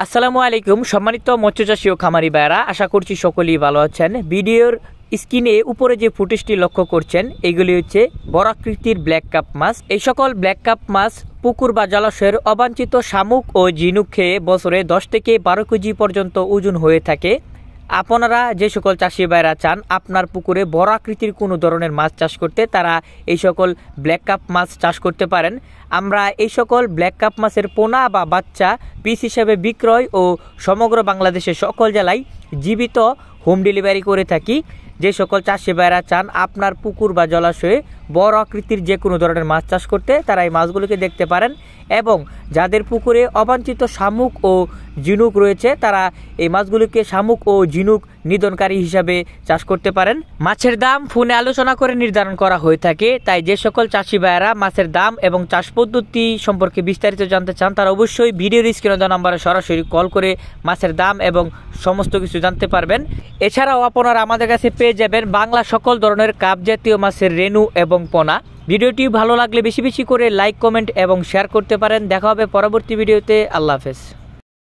আসসালামু আলাইকুম সম্মানিত মৎস্যচাষী ও খামারি ভাইরা, আশা করছি সকলেই ভালো আছেন। ভিডিওর স্ক্রিনে উপরে যে ফুটেজটি লক্ষ্য করছেন এগুলি হচ্ছে বড় আকৃতির ব্ল্যাক কাপ মাছ। এই সকল ব্ল্যাক কাপ মাছ পুকুর বা জলাশয়ের অবাঞ্ছিত শামুক ও ঝিনুক খেয়ে বছরে 10 থেকে 12 কেজি পর্যন্ত ওজন হয়ে থাকে। আপনারা যে সকল চাষি ভাইরা চান আপনার পুকুরে বড় আকৃতির কোনো ধরনের মাছ চাষ করতে, তারা এই সকল ব্ল্যাক কাপ মাছ চাষ করতে পারেন। আমরা এই সকল ব্ল্যাক কাপ মাছের পোনা বা বাচ্চা পিস হিসেবে বিক্রয় ও সমগ্র বাংলাদেশের সকল জেলায় জীবিত হোম ডেলিভারি করে থাকি। যে সকল চাষি ভাইরা চান আপনার পুকুর বা জলাশয়ে বড় আকৃতির যে কোনো ধরনের মাছ চাষ করতে, তারা এই মাছগুলোকে দেখতে পারেন। এবং যাদের পুকুরে অবাঞ্ছিত শামুক ও ঝিনুক রয়েছে, তারা এই মাছগুলোকে শামুক ও ঝিনুক নিধনকারী হিসাবে চাষ করতে পারেন। মাছের দাম ফোনে আলোচনা করে নির্ধারণ করা হয়ে থাকে। তাই যে সকল চাষি ভাইয়েরা মাছের দাম এবং চাষ পদ্ধতি সম্পর্কে বিস্তারিত জানতে চান, তারা অবশ্যই ভিডিওর স্ক্রিনে দেওয়া নম্বরে সরাসরি কল করে মাছের দাম এবং সমস্ত কিছু জানতে পারবেন। এছাড়াও আপনারা আমাদের কাছে পেয়ে যাবেন বাংলা সকল ধরনের কাপ জাতীয় মাছের রেনু এবং পোনা। ভিডিওটি ভালো লাগলে বেশি বেশি করে লাইক, কমেন্ট এবং শেয়ার করতে পারেন। দেখা হবে পরবর্তী ভিডিওতে। আল্লাহ হাফেজ।